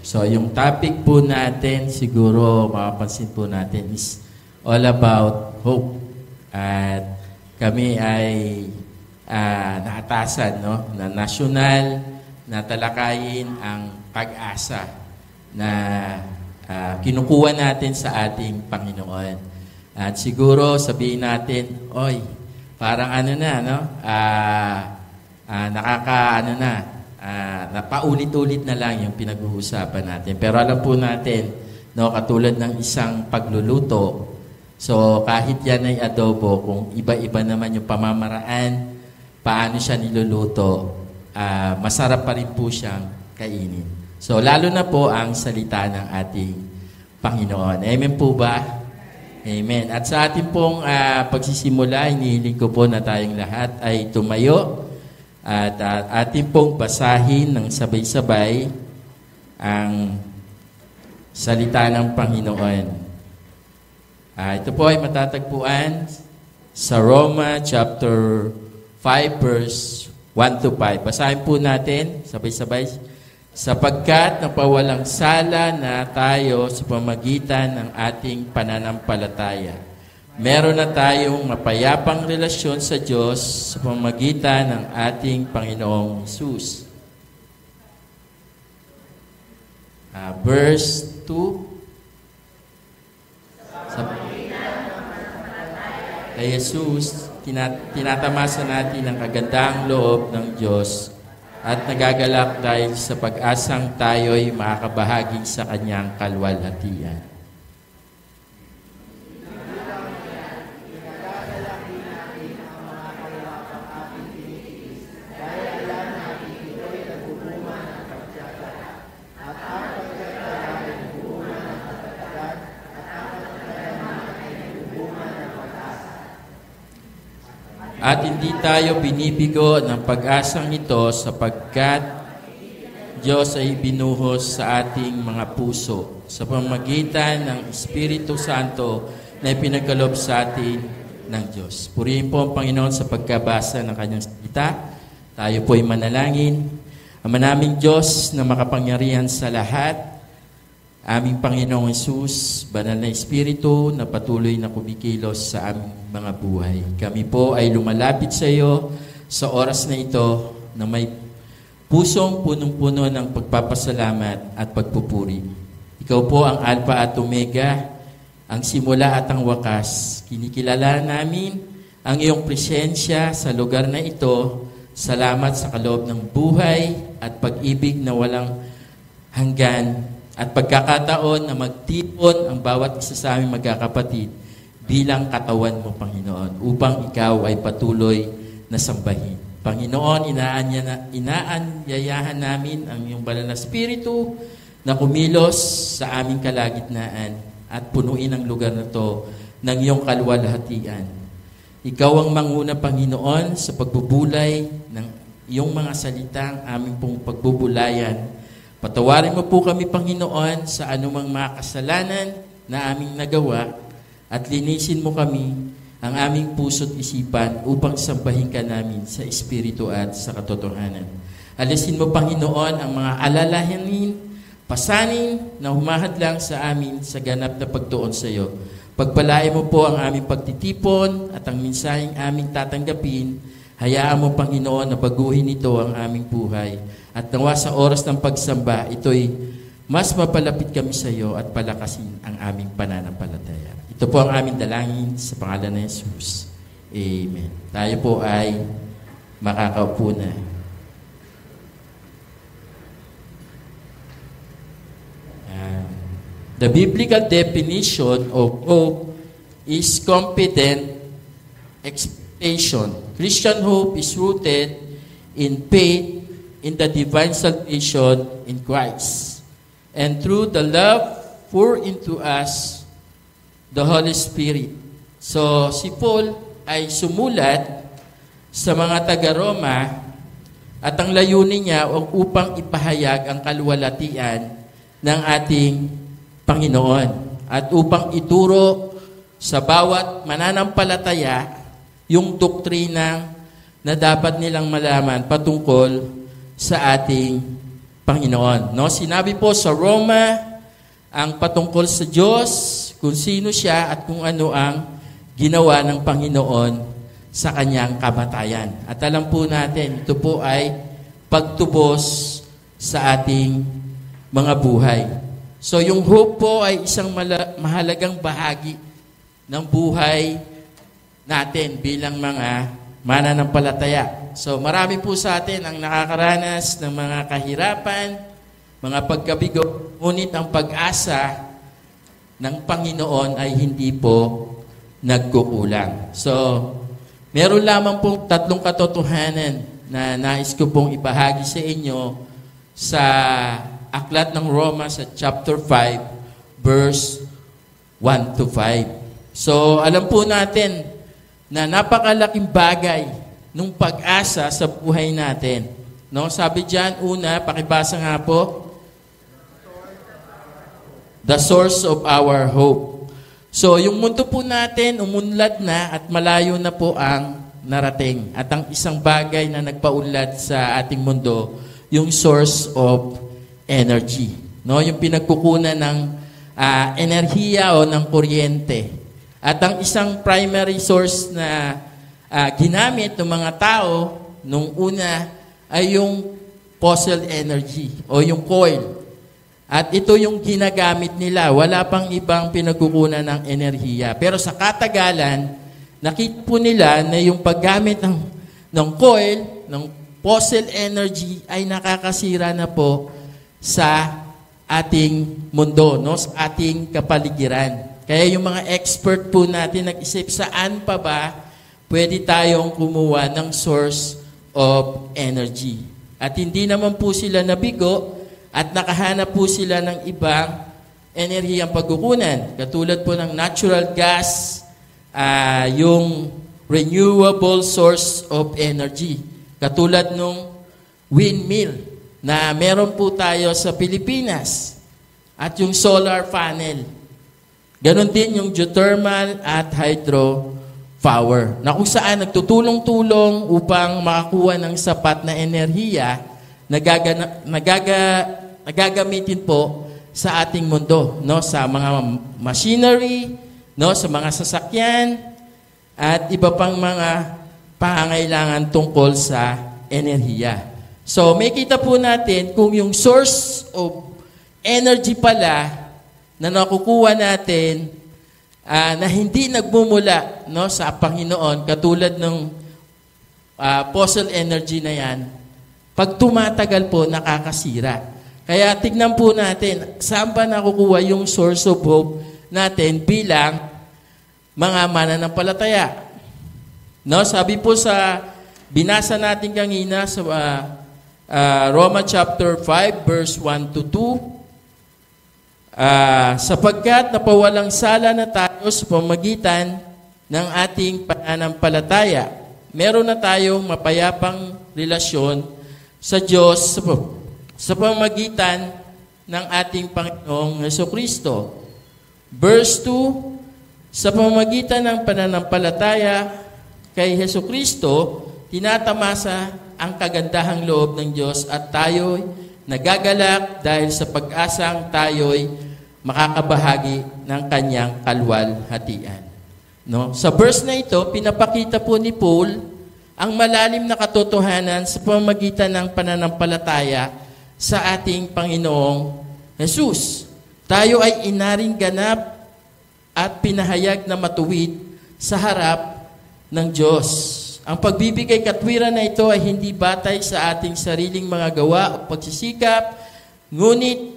So, yung topic po natin, siguro mapapansin po natin is all about hope. At kami ay naatasan, no, na nasyonal na talakayin ang pag-asa na kinukuha natin sa ating Panginoon. At siguro sabihin natin, oy, parang napaulit-ulit na lang yung pinag-uusapan natin. Pero alam po natin, no, katulad ng isang pagluluto, so kahit yan ay adobo, kung iba-iba naman yung pamamaraan, paano siya niluluto, masarap pa rin po siyang kainin. So lalo na po ang salita ng ating Panginoon. Amen po ba? Amen. At sa ating pong pagsisimula, hinihiling ko po na tayong lahat ay tumayo at ating pong basahin ng sabay-sabay ang salita ng Panginoon. Ito po ay matatagpuan sa Roma chapter 5 verse 1-5. Basahin po natin sabay-sabay. Sapagkat napawalang sala na tayo sa pamagitan ng ating pananampalataya. Meron na tayong mapayapang relasyon sa Diyos sa pamagitan ng ating Panginoong Hesus. Verse 2. Kay Jesus, tinatamasa natin ang kagandahang loob ng Diyos at nagagalak dahil sa pag-asang tayo'y makakabahagi sa Kanyang kalwalhatian. At hindi tayo binibigo ng pag-asang ito sapagkat Diyos ay binuhos sa ating mga puso sa pamamagitan ng Espiritu Santo na ipinagkaloob sa atin ng Diyos. Purihin po ang Panginoon sa pagkabasa ng Kanyang salita. Tayo po ay manalangin. Ama naming Diyos na makapangyarihan sa lahat, aming Panginoong Hesus, banal na Espiritu na patuloy na kumikilos sa aming mga buhay. Kami po ay lumalapit sa iyo sa oras na ito na may pusong punong-puno ng pagpapasalamat at pagpupuri. Ikaw po ang Alpha at Omega, ang simula at ang wakas. Kinikilala namin ang iyong presensya sa lugar na ito. Salamat sa kaloob ng buhay at pag-ibig na walang hanggan at pagkakataon na magtipon ang bawat isa sa aming magkakapatid bilang katawan mo, Panginoon, upang ikaw ay patuloy na sambahin. Panginoon, inaanyayahan namin ang iyong banal na Espiritu na kumilos sa aming kalagitnaan at punuin ang lugar na to ng iyong kalwalhatian. Ikaw ang manguna, Panginoon, sa pagbubulay ng iyong mga salitang aming pong pagbubulayan. Patawarin mo po kami, Panginoon, sa anumang mga kasalanan na aming nagawa at linisin mo kami ang aming puso't isipan upang sambahin ka namin sa Espiritu at sa katotohanan. Alisin mo, Panginoon, ang mga alalahanin, pasanin na humahadlang sa amin sa ganap na pagtuon sa iyo. Pagpalain mo po ang aming pagtitipon at ang mensaheng aming tatanggapin. Hayaan mo, Panginoon, na baguhin ito ang aming buhay. At nawa sa oras ng pagsamba, ito'y mas mapalapit kami sa iyo at palakasin ang aming pananampalataya. Ito po ang aming dalangin sa pangalan ni Jesus. Amen. Tayo po ay makakaupo na. The biblical definition of hope is confident expectation. Christian hope is rooted in faith in the divine salvation in Christ. And through the love poured into us, the Holy Spirit. So, si Paul ay sumulat sa mga taga-Roma at ang layunin niya upang ipahayag ang kalwalhatian ng ating Panginoon at upang ituro sa bawat mananampalataya yung doktrina na dapat nilang malaman patungkol sa ating Panginoon. No? Sinabi po sa Roma ang patungkol sa Diyos, kung sino siya at kung ano ang ginawa ng Panginoon sa kanyang kamatayan. At alam po natin, ito po ay pagtubos sa ating mga buhay. So yung hope po ay isang mahalagang bahagi ng buhay natin bilang mga mananampalataya. So marami po sa atin ang nakakaranas ng mga kahirapan, mga pagkabigo, ngunit ang pag-asa ng Panginoon ay hindi po nagkukulang. So meron lamang pong 3 katotohanan na nais ko pong ibahagi sa inyo sa aklat ng Roma sa chapter 5, verse 1 to 5. So, alam po natin na napakalaking bagay ng pag-asa sa buhay natin. No? Sabi diyan, una, pakibasa nga po, the source of our hope. So, yung mundo po natin, umunlad na at malayo na po ang narating. At ang isang bagay na nagpaunlad sa ating mundo, yung source of energy. No? Yung pinagkukunan ng enerhiya o ng kuryente. At ang isang primary source na ginamit ng mga tao nung una ay yung fossil energy o yung coal. At ito yung ginagamit nila. Wala pang ibang pinagkukunan ng enerhiya. Pero sa katagalan, nakita po nila na yung paggamit ng coal, ng fossil energy ay nakakasira na po sa ating mundo, no? Sa ating kapaligiran. Kaya yung mga expert po natin nag-isip saan pa ba pwede tayong kumuha ng source of energy. At hindi naman po sila nabigo at nakahanap po sila ng ibang enerhiyang pagkukunan. Katulad po ng natural gas, yung renewable source of energy. Katulad nung windmill na meron po tayo sa Pilipinas. At yung solar panel. Ganon din yung geothermal at hydro power. Na kung saan nagtutulong-tulong upang makakuha ng sapat na enerhiya na nagagamitin po sa ating mundo, no? Sa mga machinery, no? Sa mga sasakyan, at iba pang mga pangangailangan tungkol sa enerhiya. So, may kita po natin kung yung source of energy pala na nakukuha natin na hindi nagmumula, no, sa Panginoon, katulad ng fossil energy na yan, pag tumatagal po, nakakasira. Kaya tignan po natin, saan ba nakukuha yung source of hope natin bilang mga mananampalataya? No, sabi po sa binasa natin kanina sa Roma chapter 5 verse 1 to 2, sapagkat napawalang sala na tayo sa pamagitan ng ating pananampalataya, meron na tayong mapayapang relasyon sa Diyos sa pamagitan ng ating Panginoong Jesucristo. Verse 2, sa pamagitan ng pananampalataya kay Jesucristo, tinatamasa ang kagandahang loob ng Diyos at tayo'y nagagalak dahil sa pag-asang tayo'y makakabahagi ng kanyang kalwalhatian. No? Sa verse na ito, pinapakita po ni Paul ang malalim na katotohanan sa pamamagitan ng pananampalataya sa ating Panginoong Jesus. Tayo ay inaring ganap at pinahayag na matuwid sa harap ng Diyos. Ang pagbibigay katwiran na ito ay hindi batay sa ating sariling mga gawa o pagsisikap, ngunit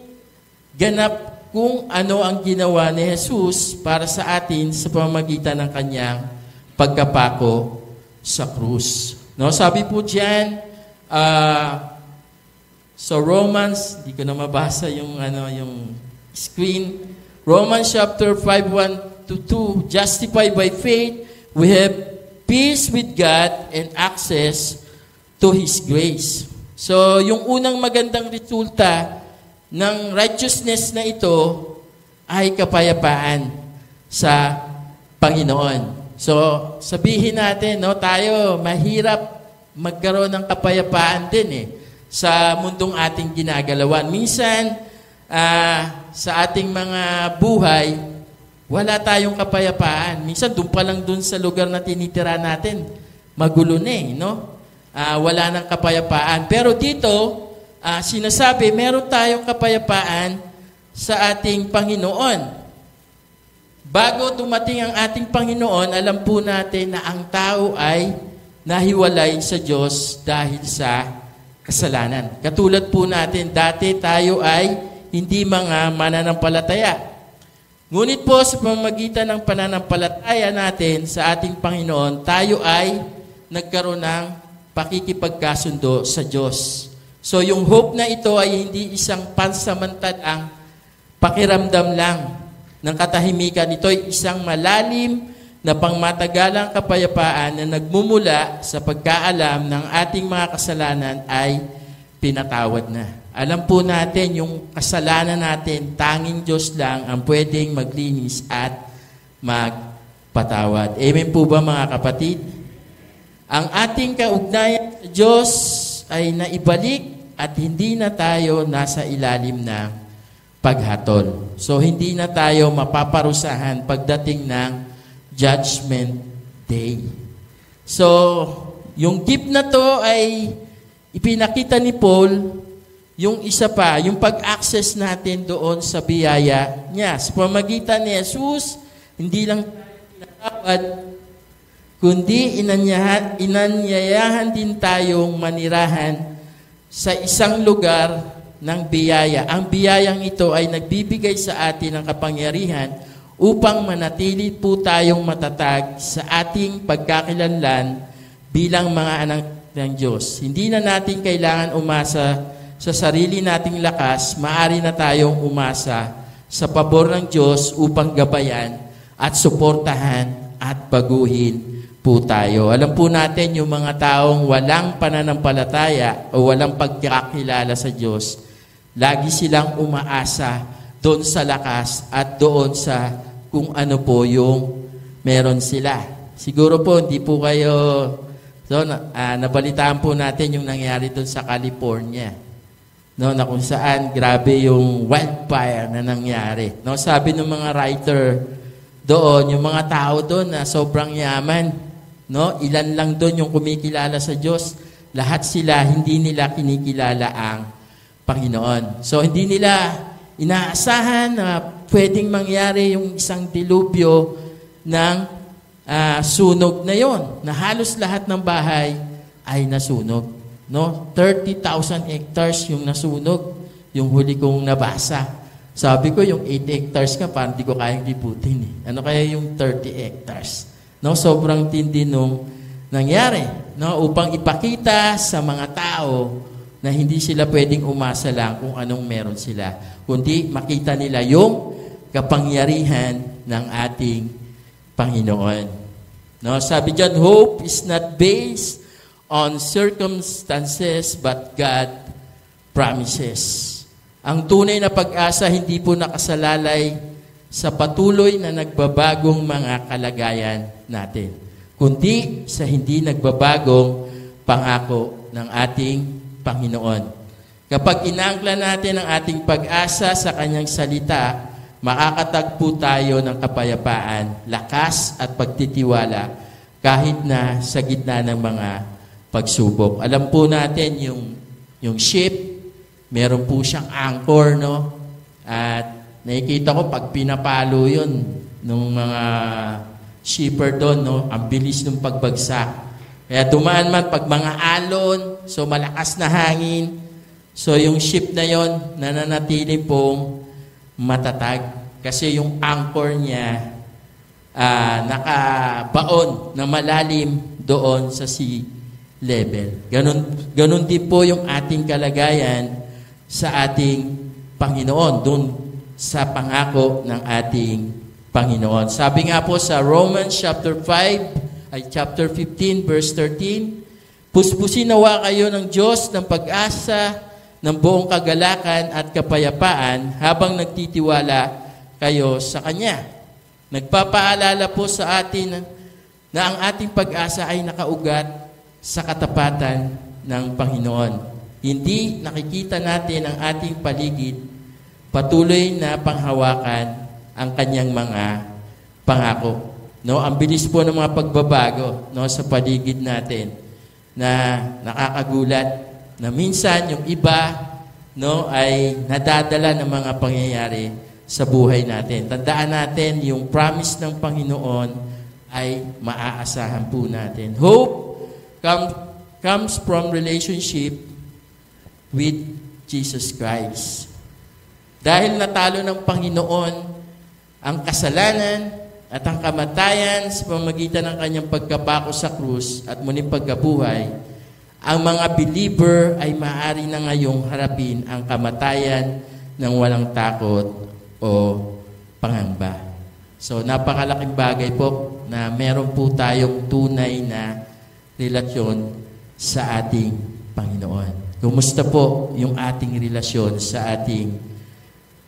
ganap kung ano ang ginawa ni Jesus para sa atin sa pamamagitan ng kanyang pagkapako sa krus. No, sabi po diyan sa Romans, hindi ko na mabasa yung yung screen. Romans chapter 5:1 to 2, justified by faith, we have peace with God and access to His grace. So, yung unang magandang resulta ng righteousness na ito ay kapayapaan sa Panginoon. So, sabihin natin, no, tayo mahirap magkaroon ng kapayapaan din sa mundong ating ginagalawan. Minsan, sa ating mga buhay, wala tayong kapayapaan. Minsan, doon pa lang doon sa lugar na tinitira natin, magulo na no? Wala nang kapayapaan. Pero dito, sinasabi, meron tayong kapayapaan sa ating Panginoon. Bago dumating ang ating Panginoon, alam po natin na ang tao ay nahiwalay sa Diyos dahil sa kasalanan. Katulad po natin, dati tayo ay hindi mga mananampalataya. Ngunit po sa pamamagitan ng pananampalataya natin sa ating Panginoon, tayo ay nagkaroon ng pakikipagkasundo sa Diyos. So yung hope na ito ay hindi isang pansamantalang pakiramdam lang ng katahimikan. Ito ay isang malalim na pangmatagalang kapayapaan na nagmumula sa pagkaalam ng ating mga kasalanan ay pinatawad na. Alam po natin yung kasalanan natin, tanging Diyos lang ang pwedeng maglinis at magpatawad. Amen po ba mga kapatid? Ang ating kaugnayan sa Diyos ay naibalik at hindi na tayo nasa ilalim ng paghatol. So, hindi na tayo mapaparusahan pagdating ng Judgment Day. So, yung gift na to ay ipinakita ni Paul, yung isa pa, yung pag-access natin doon sa biyaya niya. Sa pamagitan ni Jesus, hindi lang pinatawad, kundi inanyayahan din tayong manirahan sa isang lugar ng biyaya. Ang biyayang ito ay nagbibigay sa atin ng kapangyarihan upang manatili po tayong matatag sa ating pagkakilanlan bilang mga anak ng Diyos. Hindi na natin kailangan umasa sa sarili nating lakas, maaari na tayong umasa sa pabor ng Diyos upang gabayan at suportahan at baguhin po tayo. Alam po natin yung mga taong walang pananampalataya o walang pagkakilala sa Diyos, lagi silang umaasa doon sa lakas at doon sa kung ano po yung meron sila. Siguro po, hindi po kayo, nabalitaan po natin yung nangyari doon sa California. No, na kung saan, grabe yung wildfire na nangyari. No, sabi ng mga writer doon, yung mga tao doon na sobrang yaman, no, ilan lang doon yung kumikilala sa Diyos. Lahat sila, hindi nila kinikilala ang Panginoon. So, hindi nila inaasahan na pwedeng mangyari yung isang dilubyo ng sunog na yon, na halos lahat ng bahay ay nasunog. No? 30,000 hectares yung nasunog, yung huli kong nabasa. Sabi ko, yung 8 hectares ka, parang di ko kayang liputin. Ano kaya yung 30 hectares? No? Sobrang tindi nung nangyari. No? Upang ipakita sa mga tao na hindi sila pwedeng umasa lang kung anong meron sila, kundi makita nila yung kapangyarihan ng ating Panginoon. No, sabi diyan, hope is not based on circumstances but God promises. Ang tunay na pag-asa hindi po nakasalalay sa patuloy na nagbabagong mga kalagayan natin, kundi sa hindi nagbabagong pangako ng ating Panginoon. Kapag inangkla natin ang ating pag-asa sa Kanyang salita, makakatagpo tayo ng kapayapaan, lakas at pagtitiwala kahit na sa gitna ng mga pagsubok. Alam po natin yung ship, meron po siyang anchor, no? At nakikita ko pag pinapalo yun ng mga shipper doon, no? Ang bilis ng pagbagsak. Kaya dumaan man pag mga alon, so malakas na hangin, so yung ship na yon nananatili pong matatag. Kasi yung anchor niya nakabaon na malalim doon sa sea level. Ganun din po yung ating kalagayan sa ating Panginoon, doon sa pangako ng ating Panginoon. Sabi nga po sa Romans chapter 15, verse 13, puspusin nawa kayo ng Diyos ng pag-asa, ng buong kagalakan at kapayapaan habang nagtitiwala kayo sa Kanya. Nagpapaalala po sa atin na ang ating pag-asa ay nakaugat sa katapatan ng Panginoon. hindi nakikita natin ang ating paligid, patuloy na panghawakan ang kanyang mga pangako. No, ang bilis po ng mga pagbabago, no, sa paligid natin na nakakagulat na minsan yung iba, no, ay nadadala ng mga pangyayari sa buhay natin. Tandaan natin yung promise ng Panginoon ay maaasahan po natin. Hope comes from relationship with Jesus Christ. Dahil natalo ng Panginoon ang kasalanan at ang kamatayan sa pamamagitan ng kanyang pagkapako sa krus at muling pagkabuhay, ang mga believer ay maaari na ngayong harapin ang kamatayan ng walang takot o pangamba. So, napakalaking bagay po na meron po tayong tunay na relasyon sa ating Panginoon. Kumusta po yung ating relasyon sa ating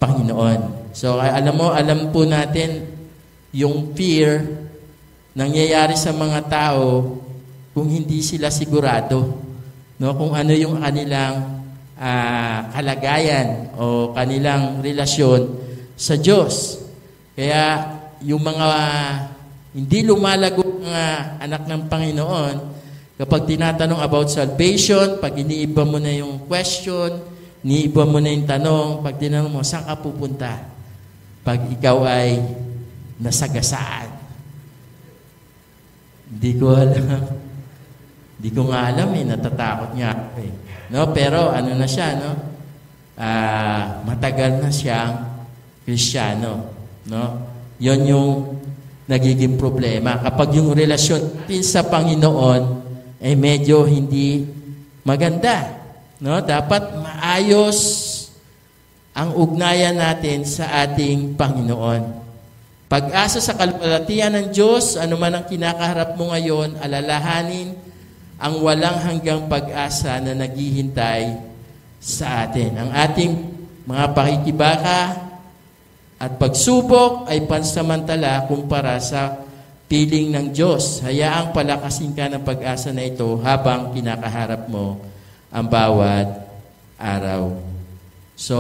Panginoon? So, alam po natin yung fear nangyayari sa mga tao kung hindi sila sigurado, no, kung ano yung kanilang kalagayan o kanilang relasyon sa Diyos. Kaya yung mga hindi lumalago mga anak ng Panginoon, kapag tinatanong about salvation, pag iniiba mo na yung question, iniiba mo na yung tanong, pag tinanong mo, saan ka pupunta? Pag ikaw ay nasagasaan. Hindi ko alam. Hindi ko nga alam natatakot niya ako eh. No, pero ano na siya, no? Matagal na siyang Kristiyano, no? 'Yon yung nagiging problema. Kapag yung relasyon natin sa Panginoon ay medyo hindi maganda, no? Dapat maayos ang ugnayan natin sa ating Panginoon. Pag-asa sa kalwalhatian ng Diyos, anuman ang kinakaharap mo ngayon, alalahanin ang walang hanggang pag-asa na naghihintay sa atin. Ang ating mga pakikibaka at pagsubok ay pansamantala kumpara sa piling ng Diyos. Hayaang palakasin ka ng pag-asa na ito habang kinakaharap mo ang bawat araw. So,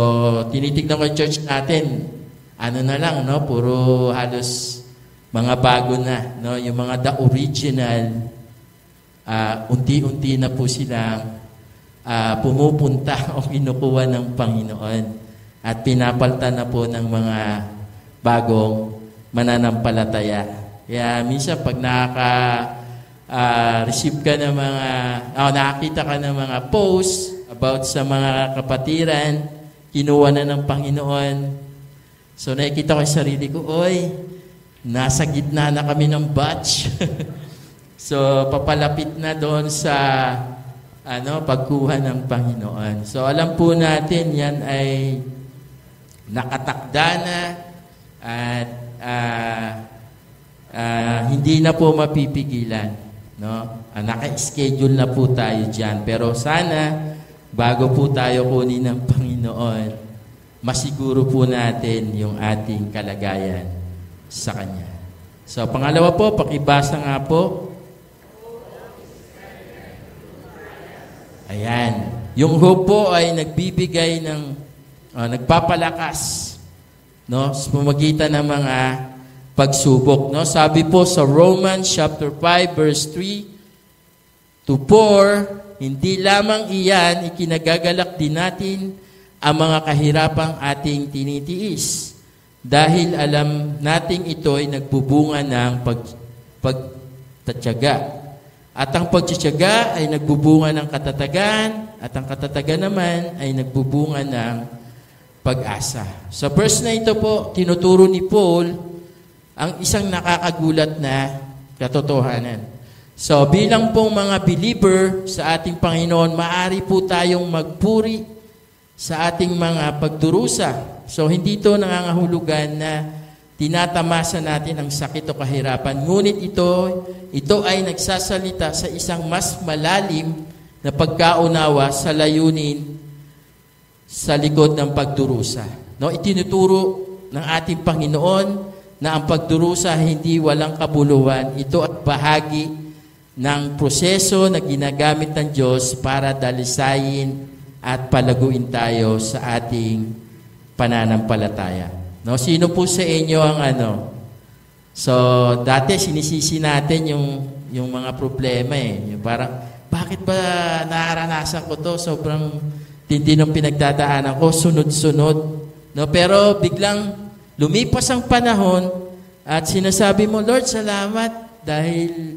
tinitignan ko yung church natin, ano na lang, no? Puro halos mga bago na, no? Yung mga the original, unti-unti na po silang pumupunta o kinukuha ng Panginoon at pinapalitan na po ng mga bagong mananampalataya. Kaya minsan pag receive ka ng mga, nakakita ka ng mga posts about sa mga kapatiran, kinuha na ng Panginoon. So nakikita ko sa sarili ko, nasa gitna na kami ng batch. So papalapit na doon sa pagkuha ng Panginoon. So alam po natin yan ay nakatakda na at hindi na po mapipigilan, no? Naka-schedule na po tayo diyan. Pero sana bago po tayo kunin ng Panginoon, masiguro po natin yung ating kalagayan sa Kanya. So, pangalawa po, pakibasa nga po. Ayan. Yung hope po ay nagbibigay ng, nagpapalakas, no, sa pamamagitan ng mga pagsubok. No? Sabi po sa Romans chapter 5, verse 3 to 4, hindi lamang iyan, ikinagagalak din natin ang mga kahirapang ating tinitiis. Dahil alam nating ito ay nagbubunga ng pagtatyaga. At ang pagtatyaga ay nagbubunga ng katatagan, at ang katatagan naman ay nagbubunga ng pag-asa. Sa verse na ito po, tinuturo ni Paul ang isang nakakagulat na katotohanan. So bilang pong mga believer sa ating Panginoon, maaari po tayong magpuri sa ating mga pagdurusa. So, hindi ito nangangahulugan na tinatamasa natin ang sakit o kahirapan. Ngunit ito ay nagsasalita sa isang mas malalim na pagkaunawa sa layunin sa likod ng pagdurusa. No, itinuturo ng ating Panginoon na ang pagdurusa hindi walang kabuluhan. Ito at bahagi ng proseso na ginagamit ng Diyos para dalisayin at palaguin tayo sa ating pananampalataya. No, sino po sa inyo ang So, dati sinisisi natin yung mga problema eh. Yung parang, bakit ba naranasan ko to? Sobrang tindi ng pinagdadaanan ko, sunod-sunod. No, pero biglang lumipas ang panahon at sinasabi mo, Lord, salamat dahil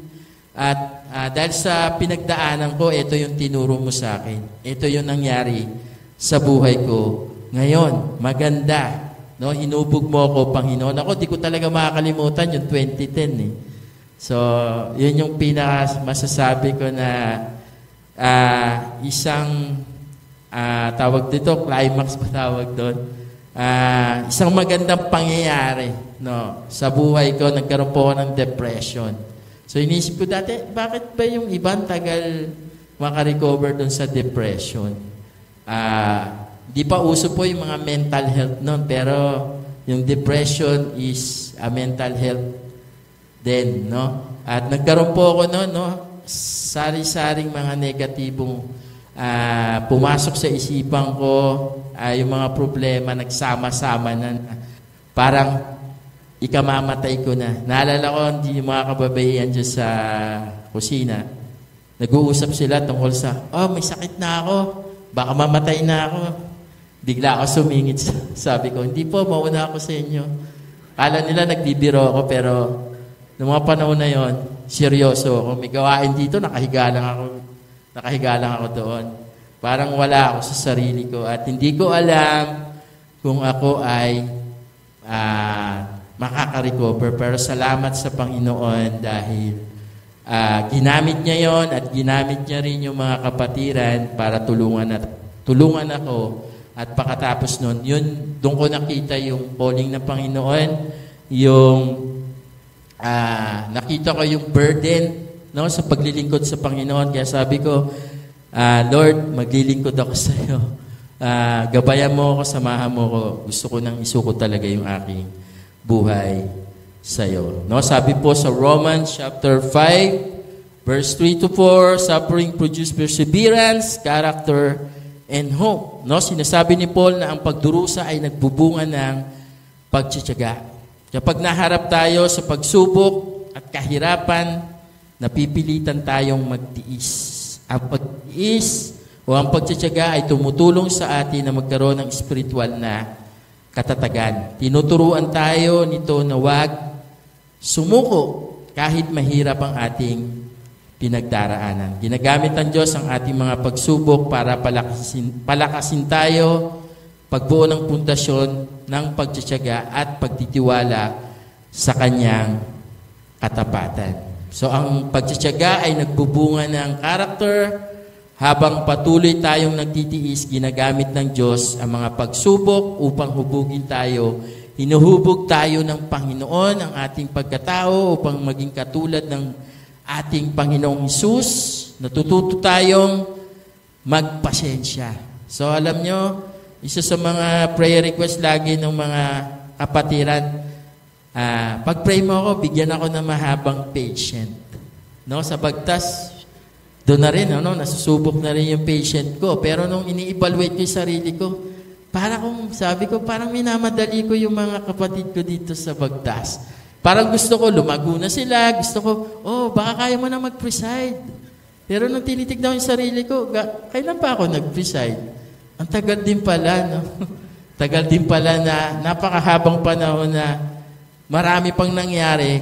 sa pinagdaanan ko, ito yung tinuro mo sa akin. Ito yung nangyari sa buhay ko. Ngayon, maganda. No, hinubog mo ako, Panginoon. Ako, di ko talaga makakalimutan yung 2010 eh. So, yun yung masasabi ko na isang tawag dito, climax pa tawag doon. Isang magandang pangyayari sa buhay ko, nagkaroon po ako ng depression. So, inisip ko dati, bakit ba yung ibang tagal makarecover doon sa depression? Di pa uso po yung mga mental health noon, pero yung depression is a mental health din, no? At nagkaroon po ako noon, sari-saring mga negatibong pumasok sa isipan ko, yung mga problema nagsama-sama na parang ikamamatay ko na. Naalala ko, hindi yung mga kababaihan dyan sa kusina. Nag-uusap sila tungkol sa, may sakit na ako. Baka mamatay na ako. Bigla ako sumingit. Sabi ko, hindi po, mauna ako sa inyo. Kala nila nagbibiro ako, pero noong mga panahon na yon, seryoso ako. May gawain dito, nakahiga lang ako doon. Parang wala ako sa sarili ko. At hindi ko alam kung ako ay makaka-recover. Pero salamat sa Panginoon dahil ginamit niya yon at ginamit niya rin yung mga kapatiran para tulungan ako. At pagkatapos nun, doon ko nakita yung calling ng Panginoon, yung nakita ko yung burden sa paglilingkod sa Panginoon. Kaya sabi ko, Lord, maglilingkod ako sa iyo. Gabayan mo ako, samahan mo ako. Gusto ko nang isuko talaga yung aking buhay sa iyo. Sabi po sa Romans chapter 5, verse 3-4, suffering produce perseverance, character, and hope. Sinasabi ni Paul na ang pagdurusa ay nagbubunga ng pagtitiyaga. Kapag naharap tayo sa pagsubok at kahirapan, napipilitan tayong magtiis. Ang pagtiis o ang pagtitiyaga ay tumutulong sa atin na magkaroon ng spiritual na katatagan. Tinuturuan tayo nito na huwag sumuko kahit mahirap ang ating pinagdaraanan. Ginagamit ng Diyos ang ating mga pagsubok para palakasin tayo, pagbuo ng pundasyon ng pagtitiyaga at pagtitiwala sa Kanyang katapatan. So ang pagtitiyaga ay nagbubunga ng karakter. Habang patuloy tayong nagtitiis, ginagamit ng Diyos ang mga pagsubok upang hubugin tayo. Hinuhubog tayo ng Panginoon ang ating pagkatao upang maging katulad ng ating Panginoong Hesus. Natututo tayong magpasensya. So alam nyo, isa sa mga prayer request lagi ng mga kapatiran, pag-pray mo ako, bigyan ako ng mahabang patient. Sa bagtas, doon na rin, nasusubok na rin yung patient ko. Pero nung ini-evaluate ko yung sarili ko, sabi ko, parang minamadali ko yung mga kapatid ko dito sa bagtas. Parang gusto ko, lumago na sila. Gusto ko, baka kaya mo na mag-preside. Pero nung tinitignan ko yung sarili ko, kailan pa ako nag-preside? Ang tagal din pala, Tagal din pala na napakahabang panahon na marami pang nangyari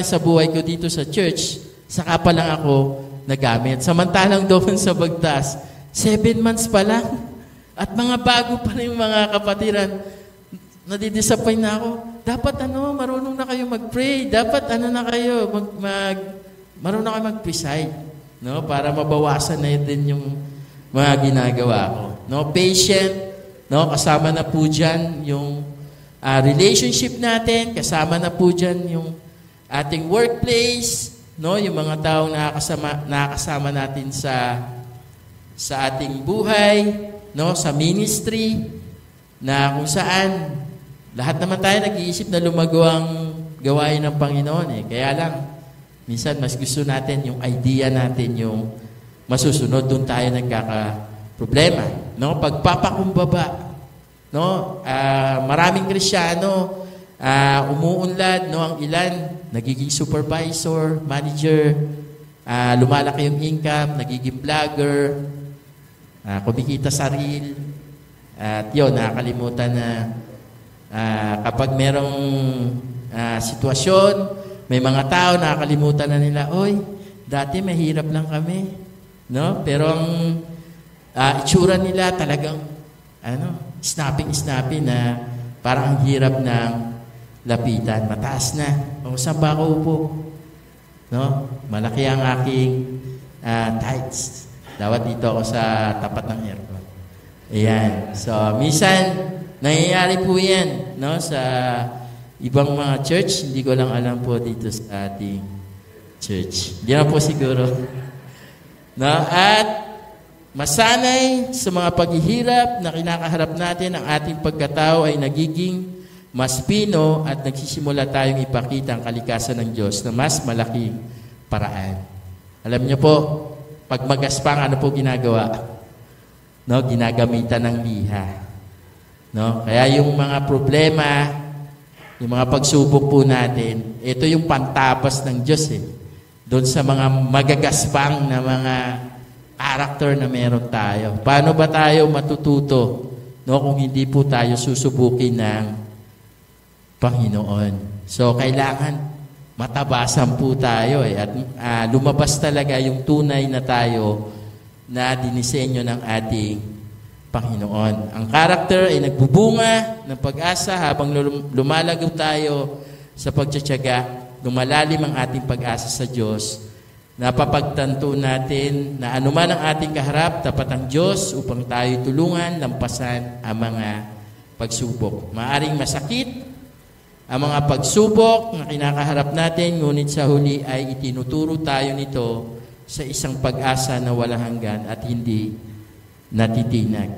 sa buhay ko dito sa church. Saka pa lang ako nagamit. Samantalang doon sa bagtas, 7 months pa lang. At mga bago pa rin yung mga kapatiran. Nadidisappoint na ako. Dapat marunong na kayo mag-pray. Dapat marunong na kayo mag-preside. Para mabawasan na din yung mga ginagawa ko. Patient. Kasama na po dyan yung relationship natin. Kasama na po dyan yung ating workplace. Yung mga taong nakakasama natin sa ating buhay, sa ministry, na kung saan lahat naman tayo nag-iisip na lumago ang gawain ng Panginoon. Kaya lang, minsan mas gusto natin yung idea natin, yung masusunod, doon tayo nagkaka-problema. No? Pagpapakumbaba. No? Maraming Kristyano, umuunlad, no? Ang ilan, nagiging supervisor, manager, lumalaki yung income, nagiging vlogger, kumikita sa reel. At yun, nakakalimutan na kapag merong sitwasyon, may mga tao nakakalimutan na nila, oy, dati mahirap lang kami. No? Pero ang itsura nila talagang snapping na parang ang hirap ng lapitan. Mataas na. O, saan ba ako upo? No? Malaki ang aking tights. Dapat dito ako sa tapat ng aircon. Ayan. So, minsan, nangyayari po yan, no? Sa ibang mga church. Hindi ko lang alam po dito sa ating church. Hindi na po siguro. No? At masanay sa mga paghihirap na kinakaharap natin, ang ating pagkatao ay nagiging mas pino at nagsisimula tayong ipakita ang kalikasan ng Diyos na mas malaking paraan. Alam niyo po, pag magaspang, ano po ginagawa? No, ginagamitan ng liha. No? Kaya yung mga problema, yung mga pagsubok po natin, ito yung pantapas ng Diyos doon sa mga magagaspang na mga character na meron tayo. Paano ba tayo matututo, no, kung hindi po tayo susubukin ng Panginoon? So, kailangan matabasan po tayo at lumabas talaga yung tunay na tayo na dinisenyo ng ating Panginoon. Ang character ay nagbubunga ng pag-asa habang lumalago tayo sa pagtsatsaga, lumalalim ang ating pag-asa sa Diyos. Napapagtanto natin na anuman ang ating kaharap, tapat ang Diyos upang tayo tulungan, lampasan ang mga pagsubok. Maaring masakit ang mga pagsubok na kinakaharap natin, ngunit sa huli ay itinuturo tayo nito sa isang pag-asa na walang hanggan at hindi natitinag.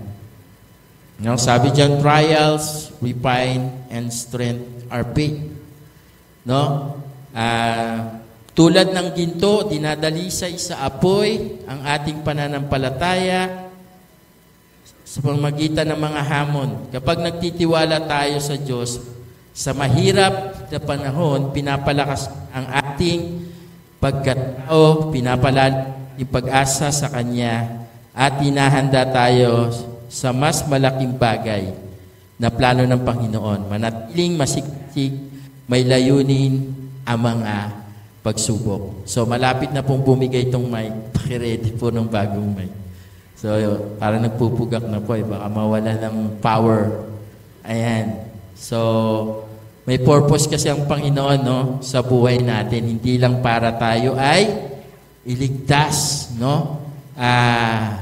Now, sabi diyan, trials, refine, and strength are faith. No? Tulad ng ginto, dinadalisay sa apoy ang ating pananampalataya sa pamamagitan ng mga hamon. Kapag nagtitiwala tayo sa Diyos, sa mahirap na panahon, pinapalakas ang ating pagkatao, pinapalalim yung pag-asa sa Kanya, at hinahanda tayo sa mas malaking bagay na plano ng Panginoon. Manatiling masiksik, may layunin ang mga pagsubok. So, malapit na pong bumigay itong mic. Paki-ready po ng bagong mic. So, parang nagpupugak na po. Baka mawala ng power. Ayan. So, may purpose kasi ang Panginoon, no, sa buhay natin. Hindi lang para tayo ay iligtas, no?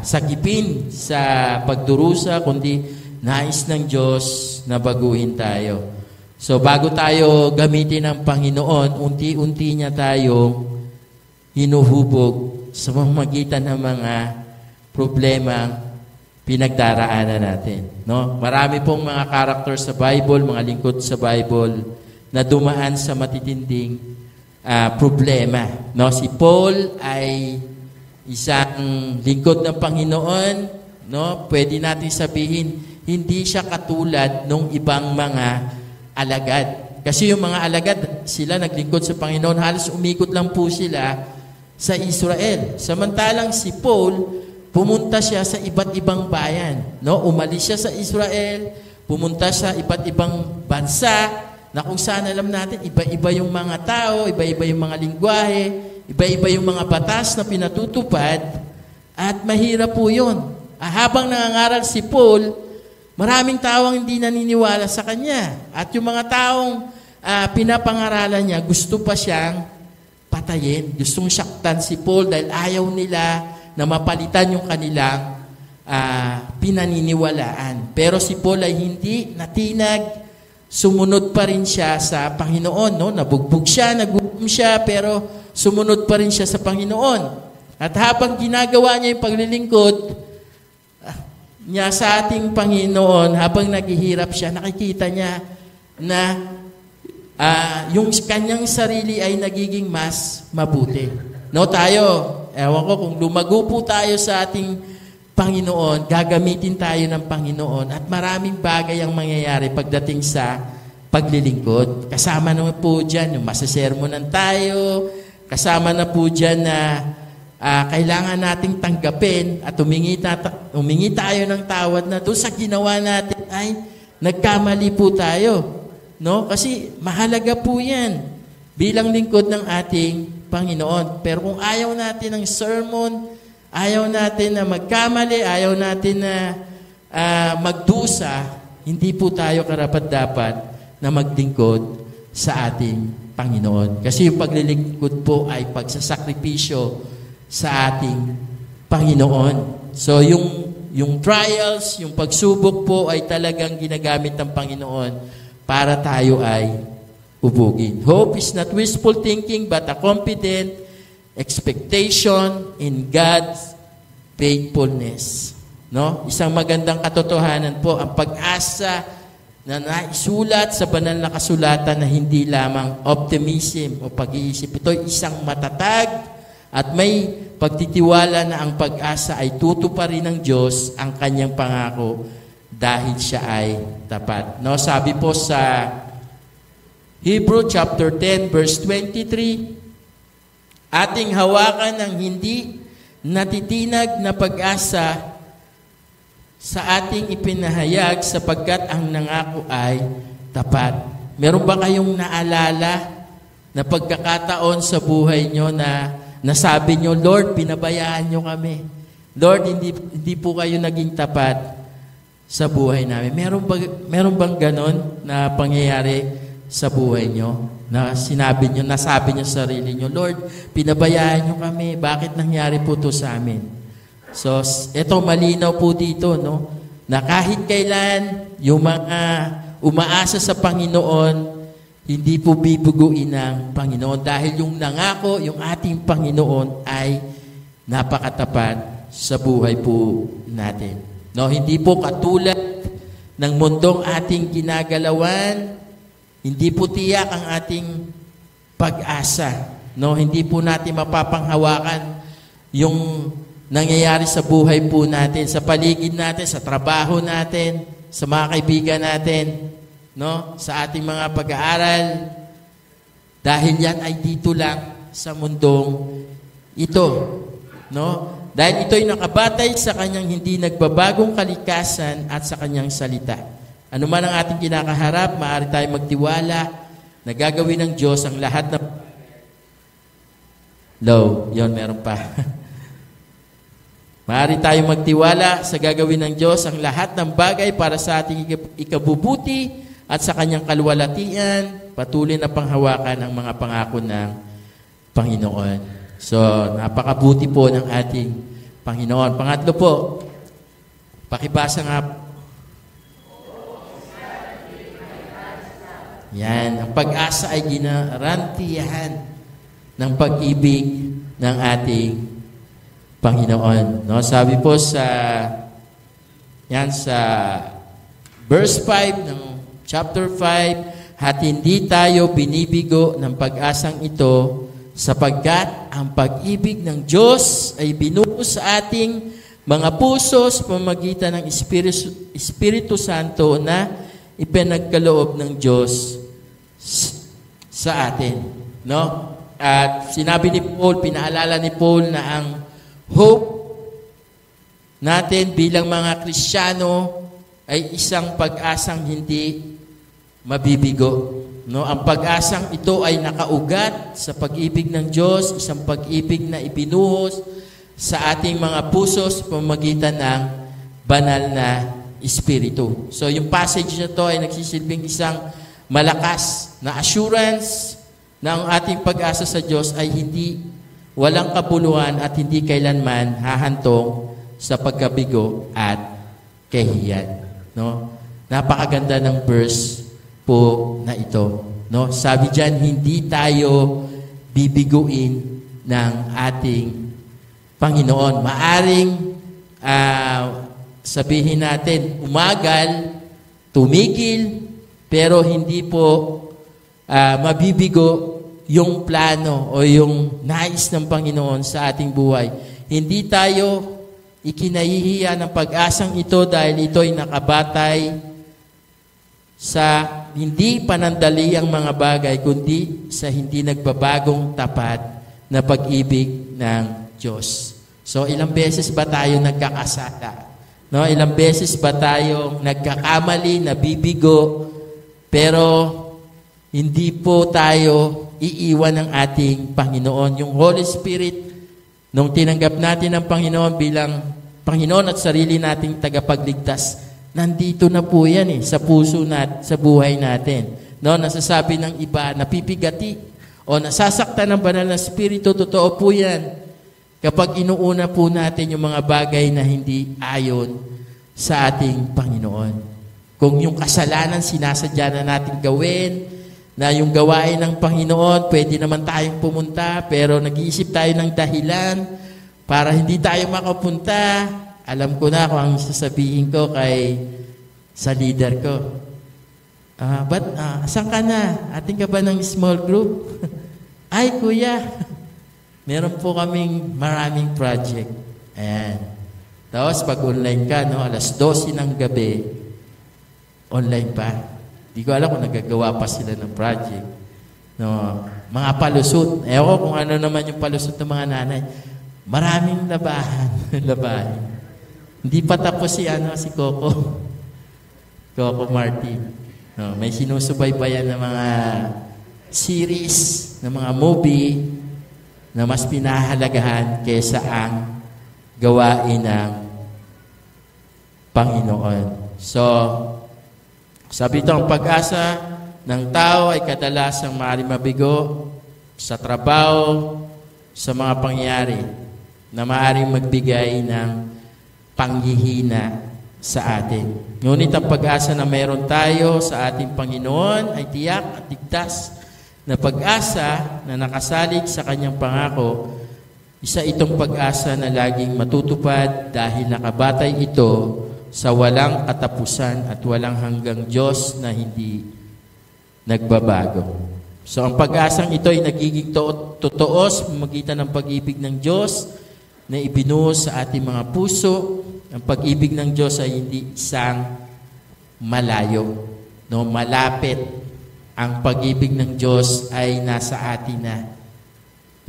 Sakipin sa pagdurusa, kundi nais ng Diyos na baguhin tayo. So, bago tayo gamitin ng Panginoon, unti-unti niya tayong hinuhubog sa pamamagitan ng mga problema pinagdaraanan natin. No? Marami pong mga character sa Bible, mga lingkod sa Bible, na dumaan sa matitinding problema. No? Si Paul ay isang lingkod ng Panginoon. No? Pwede natin sabihin, hindi siya katulad ng ibang mga alagad. Kasi yung mga alagad, sila naglingkod sa Panginoon, halos umikot lang po sila sa Israel. Samantalang si Paul, pumunta siya sa iba't ibang bayan. No? Umalis siya sa Israel, pumunta sa iba't ibang bansa, na kung saan alam natin, iba-iba yung mga tao, iba-iba yung mga lingwahe, iba-iba yung mga batas na pinatutupad, at mahirap po yun. Habang nangangaral si Paul, maraming tao ang hindi naniniwala sa kanya. At yung mga taong pinapangaralan niya, gusto pa siyang patayin. Gustong saktan si Paul dahil ayaw nila na mapalitan yung kanilang pinaniniwalaan. Pero si Paul ay hindi natinag, sumunod pa rin siya sa Panginoon. No? Nabugbog siya, nagutom siya, pero sumunod pa rin siya sa Panginoon. At habang ginagawa niya yung paglilingkod niya sa ating Panginoon, habang naghihirap siya, nakikita niya na yung kanyang sarili ay nagiging mas mabuti. No, tayo, Ewan ko kung lumago po tayo sa ating Panginoon, gagamitin tayo ng Panginoon at maraming bagay ang mangyayari pagdating sa paglilingkod. Kasama naman po dyan yung masasermonan tayo, kasama na po dyan na kailangan nating tanggapin at humingi tayo ng tawad na doon sa ginawa natin ay nagkamali po tayo. No? Kasi mahalaga po yan bilang lingkod ng ating Panginoon. Pero kung ayaw natin ng sermon, ayaw natin na magkamali, ayaw natin na magdusa, hindi po tayo karapat-dapat na maglingkod sa ating Panginoon. Kasi yung paglilingkod po ay pagsasakripisyo sa ating Panginoon. So yung trials, yung pagsubok po ay talagang ginagamit ng Panginoon para tayo ay ubugin. Hope is not wishful thinking but a confident expectation in God's faithfulness. No? Isang magandang katotohanan po ang pag-asa na naisulat sa banal na kasulatan na hindi lamang optimism o pag-iisip. Ito ay isang matatag at may pagtitiwala na ang pag-asa ay tutuparin ng Diyos ang kanyang pangako dahil siya ay tapat. No, sabi po sa Hebrew chapter 10 verse 23, ating hawakan ng hindi natitinag na pag-asa sa ating ipinahayag sapagkat ang nangako ay tapat. Meron ba kayong naalala na pagkakataon sa buhay nyo na nasabi nyo, Lord, pinabayaan nyo kami. Lord, hindi po kayo naging tapat sa buhay namin. Meron bang ganon na pangyayari sa buhay nyo? Na nasabi nyo sa sarili nyo, Lord, pinabayaan nyo kami. Bakit nangyari po to sa amin? So, ito malinaw po dito, no? Na kahit kailan yung mga umaasa sa Panginoon, hindi po bibuguin ng Panginoon dahil yung nangako, yung ating Panginoon ay napakatapat sa buhay po natin. No, hindi po katulad ng mundong ating ginagalawan, hindi po tiyak ang ating pag-asa. No, hindi po natin mapapanghawakan yung nangyayari sa buhay po natin, sa paligid natin, sa trabaho natin, sa mga kaibigan natin. No, sa ating mga pag-aaral, dahil yan ay dito lang sa mundong ito. No? Dahil ito'y nakabatay sa kanyang hindi nagbabagong kalikasan at sa kanyang salita. Ano man ang ating kinakaharap, maaari tayong magtiwala na gagawin ng Diyos ang lahat na yon meron pa. Maaari tayong magtiwala sa gagawin ng Diyos ang lahat ng bagay para sa ating ikabubuti at sa kanyang kaluwalhatian, patuloy na panghawakan ang mga pangako ng Panginoon. So, napakabuti po ng ating Panginoon. Pangatlo po, pakibasa nga. Yan, ang pag-asa ay ginarantiyahan ng pag-ibig ng ating Panginoon. No, sabi po sa verse 5 ng Chapter 5, at hindi tayo binibigo ng pag-asang ito sapagkat ang pag-ibig ng Diyos ay binuhos sa ating mga puso sa pamamagitan ng Espiritu Santo na ipinagkaloob ng Diyos sa atin. No? At sinabi ni Paul, pinaalala ni Paul na ang hope natin bilang mga Kristiyano ay isang pag-asang hindi mabibigo. No, ang pag-asang ito ay nakaugat sa pag-ibig ng Diyos, isang pag-ibig na ibinuhos sa ating mga puso sa pamamagitan ng banal na Espiritu. So yung passage na to ay nagsisilbing isang malakas na assurance na ang ating pag-asa sa Diyos ay walang kabuluhan at hindi kailanman hahantong sa pagkabigo at kahihiyan. No? Napakaganda ng verse po na ito. No? Sabi diyan, hindi tayo bibiguin ng ating Panginoon. Maaring sabihin natin, umagal, tumigil, pero hindi po mabibigo yung plano o yung nais ng Panginoon sa ating buhay. Hindi tayo ikinahihiya ng pag-asang ito dahil ito'y nakabatay sa hindi panandaliang mga bagay, kundi sa hindi nagbabagong tapat na pag-ibig ng Diyos. So, ilang beses ba tayo nagkakasala? No? Ilang beses ba tayo nagkakamali, nabibigo, pero hindi po tayo iiwan ng ating Panginoon. Yung Holy Spirit, nung tinanggap natin ang Panginoon bilang Panginoon at sarili nating tagapagligtas, nandito na po yan sa puso sa buhay natin. No, nasasabi ng iba, napipigati o nasasaktan ng banal na Espiritu, totoo po yan. Kapag inuuna po natin yung mga bagay na hindi ayon sa ating Panginoon. Kung yung kasalanan sinasadya na natin gawin, na yung gawain ng Panginoon, pwede naman tayong pumunta, pero nag-iisip tayo ng dahilan para hindi tayo makapunta. Alam ko na kung ang sasabihin ko sa leader ko. Saan ka na? Ating ka ba ng small group? Ay, kuya, meron po kaming maraming project. Ayan. Tapos pag online ka, alas 12 ng gabi, online pa. Di ko alam kung nagagawa pa sila ng project. Mga palusot. Ewan ko kung ano naman yung palusot ng mga nanay. Maraming labahan. Hindi pa tapos si Coco. Coco Martin. May sinusubaybayan ng mga series, ng mga movie na mas pinahalagahan kaysa ang gawain ng Panginoon. So, sabi ito, ang pag-asa ng tao ay kadalasang maaaring mabigo sa trabaho, sa mga pangyayari na maaaring magbigay ng panghihina sa atin. Ngunit ang pag-asa na mayroon tayo sa ating Panginoon ay tiyak at ligtas na pag-asa na nakasalig sa kanyang pangako. Isa itong pag-asa na laging matutupad dahil nakabatay ito sa walang katapusan at walang hanggang Diyos na hindi nagbabago. So ang pag-asang ito ay nagiging totoo sa pamamagitan ng pag-ibig ng Diyos na ibinuhos sa ating mga puso. Ang pag-ibig ng Diyos ay hindi isang malayo, malapit. Ang pag-ibig ng Diyos ay nasa atin na.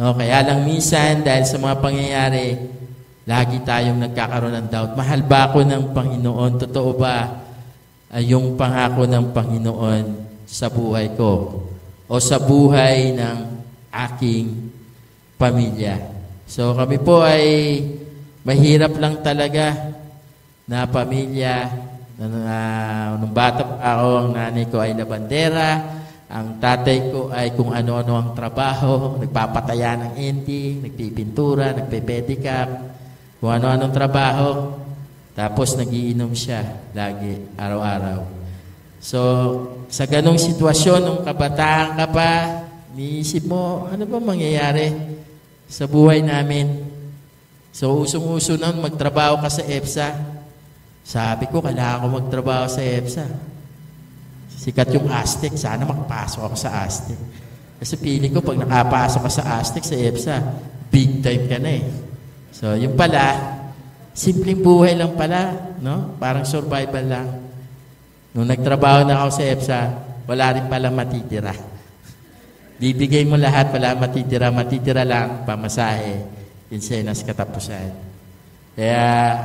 Kaya lang minsan dahil sa mga pangyayari, lagi tayong nagkakaroon ng doubt. Mahal ba ako ng Panginoon? Totoo ba yung pangako ng Panginoon sa buhay ko o sa buhay ng aking pamilya? So kami po ay mahirap lang talaga na pamilya. Nung bata pa ako, ang nanay ko ay labandera. Ang tatay ko ay kung ano-ano ang trabaho. Nagpapataya ng ending, nagpipintura, nagpe-pedicab. Kung ano-anong trabaho, tapos nagiinom siya lagi, araw-araw. So, sa ganong sitwasyon, nung kabataan ka pa, niisip mo, ano ba mangyayari sa buhay namin? So, usong-uso nun, magtrabaho ka sa EPSA. Sabi ko, kailangan ko magtrabaho sa EPSA. Sikat yung Aztec, sana makapasok ako sa Aztec. Kasi pili ko, pag nakapasok ka sa Aztec, sa EPSA, big time ka na eh. So, yung pala, simpleng buhay lang pala, Parang survival lang. Nung nagtrabaho na ako sa EPSA, wala rin pala matitira. Bibigay mo lahat, wala matitira lang, pamasahe, kinsenas katapusan. Kaya,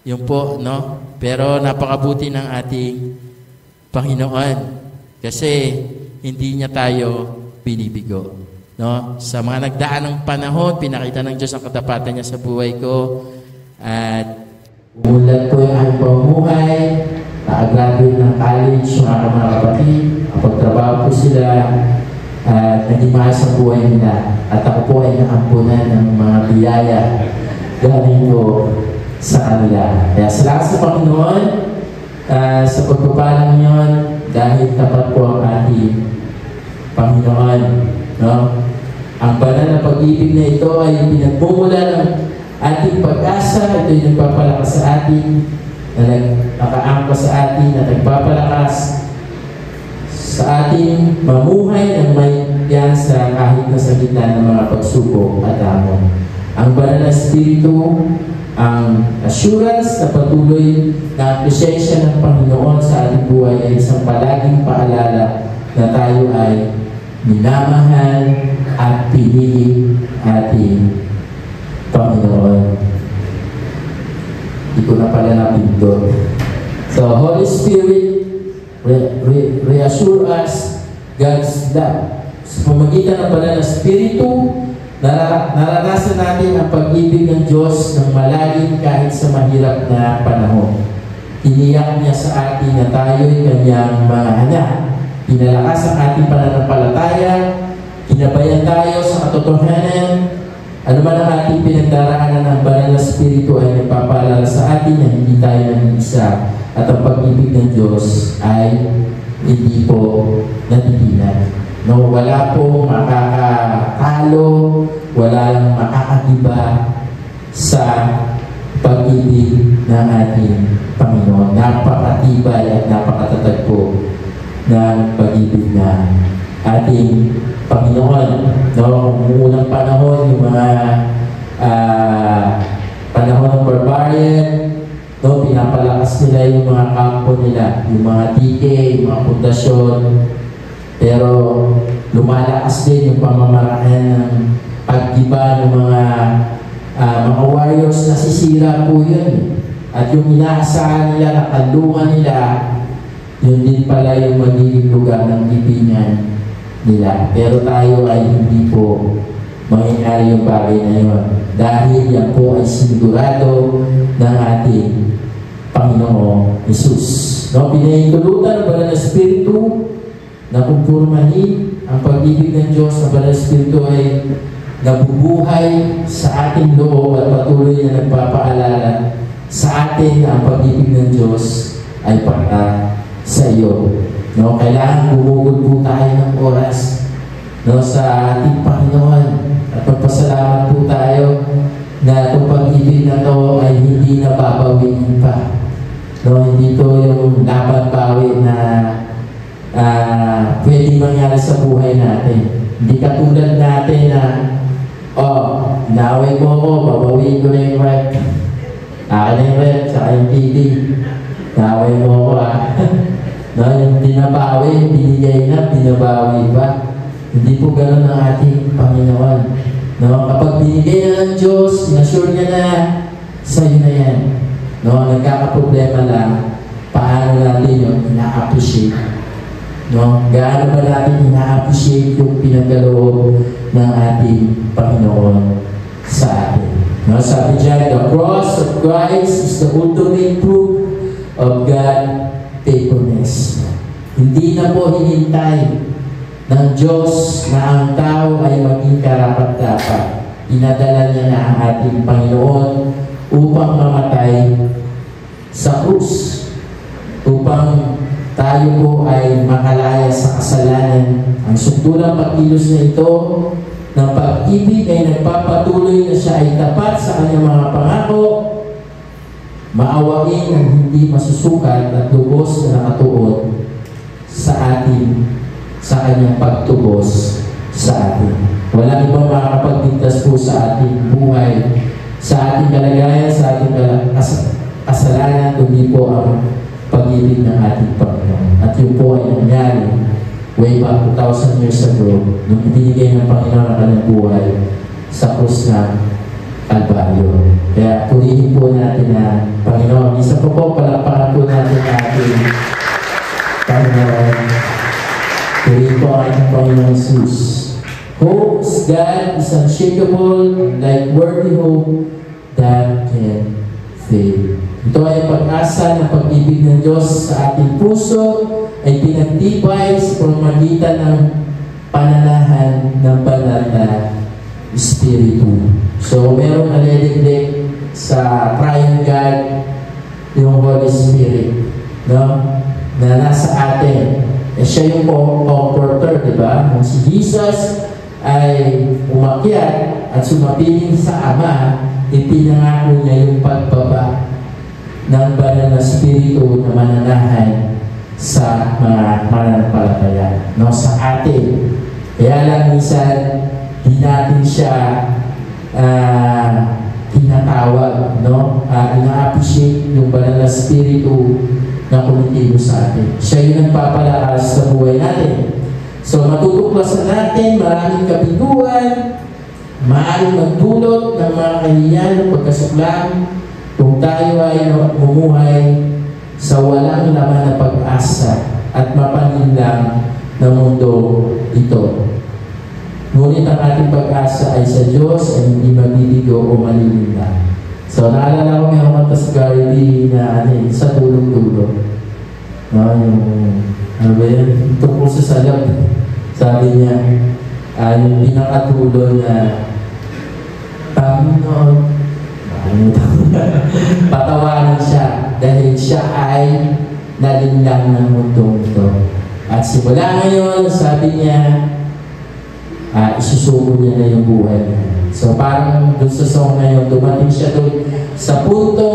yun po, Pero napakabuti ng ating Panginoon kasi hindi niya tayo binibigo. Sa mga nagdaan ng panahon, pinakita ng Diyos ang katapatan niya sa buhay ko. At umulat ko yung aking pamumuhay, nakagraduate ng college, mga kapatid, kapagtrabaho ko sila, at naging maayos ang buhay nila. At ako po ay nakampunan ng mga biyaya galing ko sa kanila. Kaya salamat sa Panginoon sa pagpapalang yun dahil tapat po ang ating Panginoon. Ang banal na pag-ibig na ito ay pinagmumula ng ating pag-asa. Ito yung nagpapalakas sa atin, na nakaangkos sa atin, na nagpapalakas sa atin ating mamuhay ng may piyansa kahit nasa gitna ng mga pagsubok at hamon. Ang banal na Espiritu, ang assurance na patuloy na presensya ng Panginoon sa ating buhay ay isang palaging paalala na tayo ay minamahal at pinili ating Panginoon. Hindi ko na pala napindot. So, Holy Spirit, reassure us God's love. Sa pamagitan ng banal na Espiritu, naranasan natin ang pag-ibig ng Diyos ng malalim kahit sa mahirap na panahon. Tiniyak niya sa atin na tayo'y kanyang mga anak. Pinalakas ang ating pananampalataya, kinabayan tayo sa katotohanan. Ano man ang ating pinagdaraanan ng banal na Espiritu ay nagpapaalala sa atin na hindi tayo nag-iisa at ang pag-ibig ng Diyos ay hindi po natitinag. No, wala po makakatalo, wala lang makakagiba sa pag-ibig ng ating Panginoon. Napakatibay at napakatatag po ng pag-ibig na ating Panginoon. No, kung unang panahon, yung mga panahon ng barbarian, no, pinapalakas nila yung mga kampo nila, yung mga dike, yung mga pundasyon. Pero lumalakas din yung pamamaraan ng paggiba ng mga warriors na sisira po yun. At yung inaasahan nila na kanlungan nila, yun din pala yung magiging lugar ng libingan nila. Pero tayo ay hindi po mangyayari yung bagay na yun. Dahil yan po ay sinigurado ng ating Panginoong Jesus. No, pinahintulutan ng banal na Espiritu na kumpurmahin ang pag-ibig ng Diyos na banal na Espiritu ay nabubuhay sa ating loob at patuloy na nagpapaalala sa atin na ang pag-ibig ng Diyos ay para sa iyo. No, kailangan bumugod po tayo ng oras, no, sa ating Panginoon at magpasalamat po tayo na itong pag-ibig na ito ay hindi nababawiin pa. No, hindi ito yung laban-bawi na pwede mangyari sa buhay natin. Hindi katulad natin na naway mo ako, babawiin ko na yung rep. Akin na yung rep, saka yung TV. Naway mo ako no, yung binabawi, binigay na, binabawi pa. Hindi po ganun ang ating Panginoon. No, kapag binigay na ng Diyos, inassure niya na sa'yo na yan. No, nagkakaproblema lang, paano natin yung ina-appreciate. No, gaano ba natin ina-appreciate yung pinagaloob ng ating Panginoon sa atin. No, sabi dyan, the cross of Christ is the ultimate proof of God's faithfulness. Hindi na po hinintay ng Diyos na ang tao ay maging karapat-dapat. Pinadala niya na ang ating Panginoon upang mamatay sa krus. Upang tayo po ay makalaya sa kasalanan. Ang suntulang pagkilos na ito ng pag-ibig ay nagpapatuloy na siya ay tapat sa kanyang mga pangako, maawain ang hindi masusukat at lubos na nakatuon sa atin, sa kanyang pagtubos sa atin. Walang ibang makakapagligtas po sa ating buhay, sa ating kalagayan, sa ating kasalanan, kundi po ang pag-ibig ng ating Panginoon. At yun po ay nangyari way back 2,000 years ago nung ibinigay ng Panginoon ang kanyang buhay sa krus ng Kalbaryo. Kaya purihin po natin na Panginoon. Isa po palakpakan po natin ang ating Panginoon. Purihin po ang ating Panginoon Jesus. Hope's God is unshakable, like worthy hope that can fail. Ito ay pag-asa ng pag-ibig ng Diyos sa ating puso ay pinagtibay sa pamamagitan ng pananahan ng banal na Espiritu. So, merong naliliglig sa Triune God, yung Holy Spirit, no? Na nasa atin. Siya yung comforter, di ba? Nung si Jesus ay umakyat at sumapiling sa Ama, ipinangako niya yung pagbaba ng banal na Espiritu na mananahan sa mga mananampalataya. no, sa atin. Kaya lang minsan, di natin siya tinatawag, no? Ina-appreciate yung banal na spirito na kumitibo sa atin. Siya yung nagpapalakas sa buhay natin. So, matutuklasan natin maraming kabiguan, maaaring magdulot ng mga kahihiyan ng pagkasuklam kung tayo ay bumuhay sa walang laman na pag-asa at mapaninlang ng mundo ito. Ngunit ang ating pag-asa ay sa Diyos ay hindi mabibigo o malilinlang. So, naalala ko may kumanta sa Gary Lee na sa tulong-tulong. No, ano ba yun? Tungkol sa salab. Sabi niya, yung pinakatulong na Panginoon, patawanan siya dahil siya ay nalinlang ng mundong ito. At simula ngayon, sabi niya, isusuko niya na yung buhay niya. So parang doon sa song na yun, dumating siya doon sa punto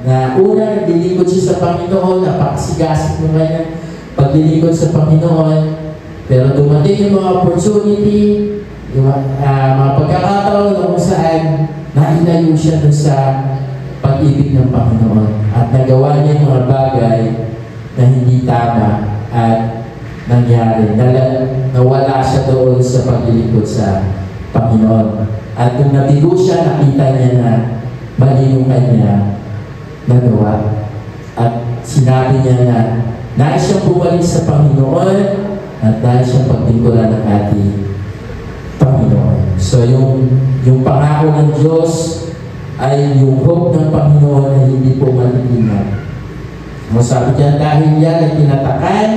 na una, naglilingkod siya sa Panginoon, napakasigasig mo ngayon paglilingkod sa Panginoon. Pero dumating yung mga opportunity, yung mga pagkakataon na kung saan nailayo siya doon sa pag-ibig ng Panginoon at nagawa niya yung mga bagay na hindi tama at nangyari. Nawala siya doon sa paglilingkod sa Panginoon. At kung nabigo siya, nakita niya na mali yung kanya nagawa. At sinabi niya na nais siyang bumalik sa Panginoon at nais siyang paglingkuran ng ating Panginoon. So yung pangako ng Diyos ay yung hope ng Panginoon na hindi po matitinag. Sabi niya, dahil yan ay tinatakan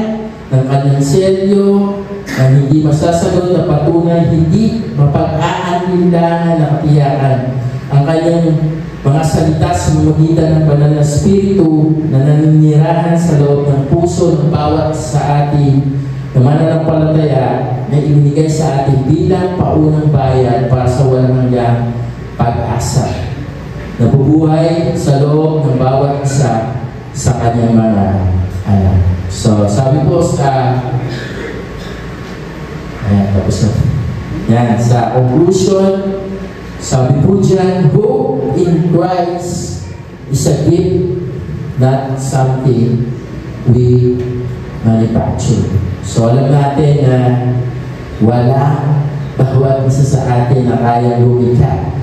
ng kanyang selyo na hindi masasagot na patunay, hindi mapag-aanlinlangan na katiyakan. Ang kanyang mga salita sa magitan ng banal na spiritu na naninirahan sa loob ng puso ng bawat sa atin na mananampalataya na ibinigay sa atin bilang paunang bayan para sa walang hanggang pag-asa. Nabubuhay sa loob ng bawat isa sa kanyang mga anak. So, sabi po sa tapos na. Yan, sa conclusion, sabi po dyan, hope in Christ is a gift, not something we manufacture. So, alam natin na wala bawat isa sa atin na kaya lumikha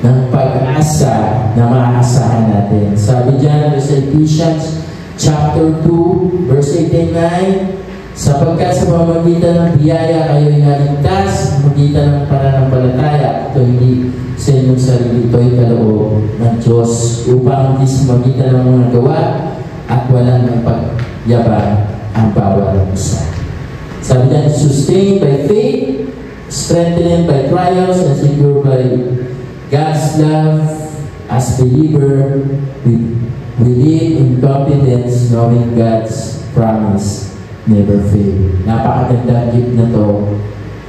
ng pag-asa na maaasahan natin. Sabi dyan sa Ephesians chapter 2, verse 8 and 9, sapagkat sa pamamagitan ng biyaya kayo'y naligtas, pamamagitan ng pananampalataya, ito hindi sa inyong sarili, ito'y kaloob ng Diyos, upang hindi sa pamamagitan ng mga gawa at walang nagpagyabang ang bawat isa. Sabi niya, sustained by faith, strengthened by trials, and secured by God's love. As believer, we live in confidence knowing God's promise never fail. Napakagandang gift na to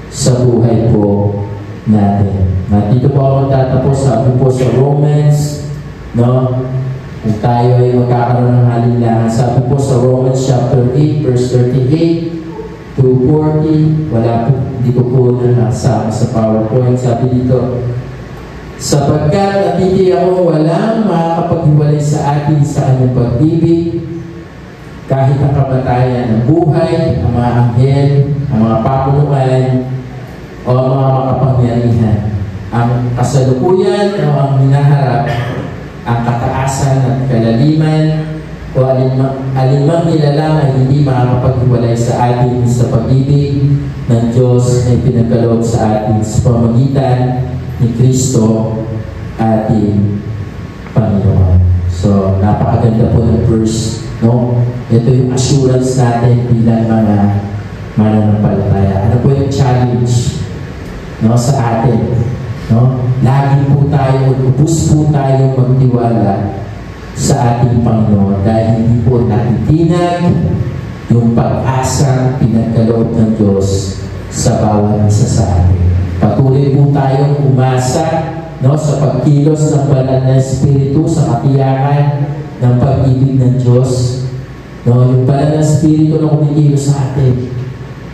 sa buhay po natin. At dito po ako tatapos, sabi po sa Romans, no? Kung tayo ay magkakaroon ng halinlangan, sabi po sa Romans chapter 8, verse 38 to 40, wala po, hindi ko po na nasama sa PowerPoint. Sabi dito, sapagkat natitiyak ko walang makakapaghiwalay sa atin sa kanyang pag-ibig, kahit ang kamatayan ng buhay, ang mga anghel, ang mga pamunuan, o ang mga makapangyarihan, ang kasalukuyan o ang hinaharap, ang kataasan at kalaliman, o alinmang nilalang ay hindi makakapaghiwalay sa atin sa pag-ibig ng Diyos na ipinagkaloob sa atin sa pamamagitan ni Kristo ating Panginoon. So, napakaganda po ng verse, no? Ito yung assurance natin bilang mga mananampalataya. Ano po yung challenge, no, sa atin? No? Lagi po tayo, ubus po tayo magtiwala sa ating Panginoon dahil hindi po natitinag yung pag-asa pinagkaloob ng Diyos sa bawat isa sa atin. Patuloy po tayong umasa, no, sa pagkilos ng banal na Espiritu sa katiyakan ng pag-ibig ng Diyos. No, yung banal na Espiritu na kumikilos sa atin.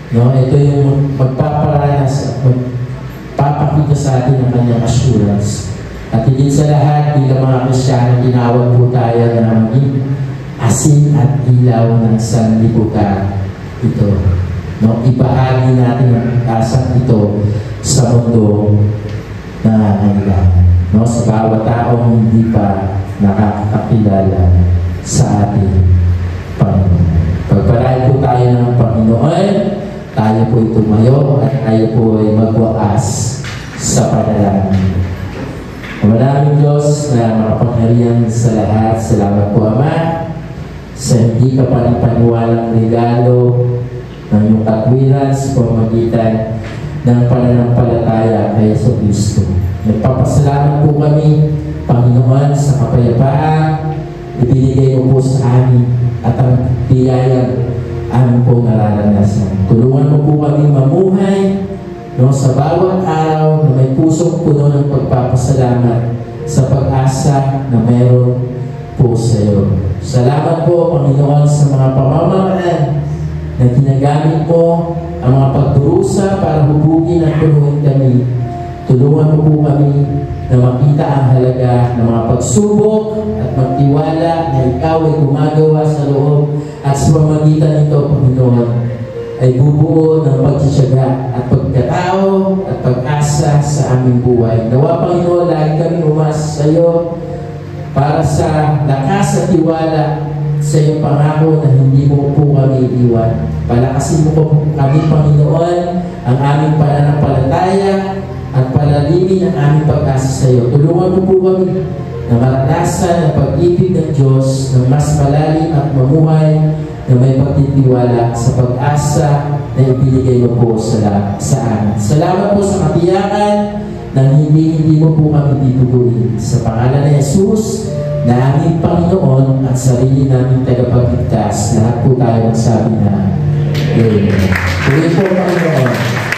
No, ito yung magpaparanas at magpapakita sa atin ng kanyang assurance. At higit sa lahat, bilang mga Kristiyano, tinawag po tayo na maging asin at ilaw ng sanlibutan ito. No, ibahagi natin ang asang ito sa mundo na nangangailangan. No, sa bawat taong hindi pa nakakakilala sa ating Panginoon. Pagpalain po tayo ng Panginoon, tayo po tumayo at tayo po ay magwakas sa panalangin. Maraming Diyos na makapangyarihan sa lahat. Salamat po, Ama, sa hindi ka panipaniwalang regalo ng iyong katwiran sa pamamagitan ng pananampalataya kay Jesucristo. Nagpapasalamat po kami, Panginoon, sa kapayapaan ibinigay mo po sa amin at ang biyayang amin po nararanasan. Tulungan mo po kami mamuhay sa bawat araw na may pusong puno ng pagpapasalamat sa pag-asa na meron po sa iyo. Salamat po, Panginoon, sa mga pamamaraan na ginagamit mo ang mga pagdurusa para hubugin at punuin kami. Tulungan mo po kami na makita ang halaga ng mga pagsubok at magtiwala na ikaw ay gumagawa sa loob at sa pamamagitan nito, Panginoon, ay bubuo ng pagtsatsaga at pagkatao at pag-asa sa aming buhay. Nawa, Panginoon, lagi kami umasa sa iyo para sa lakas at tiwala sa iyong pangako na hindi mo po kami iwan. Palakasin mo po kami, Panginoon, ang aming pananampalataya at palalimin ang aming pag-asa sa iyo. Tulungan mo po kami na maranasan ang pag-ibig ng Diyos na mas malalim at mamuhay na may pagtitiwala sa pag-asa na ibinigay mo po sa amin. Salamat po sa katiyakan na hindi mo po kami bituguin. Sa pangalan ni Jesus, na aming Panginoon at sarili naming tagapagligtas, lahat po tayo magsabi na Amen. Tuloy po, Panginoon.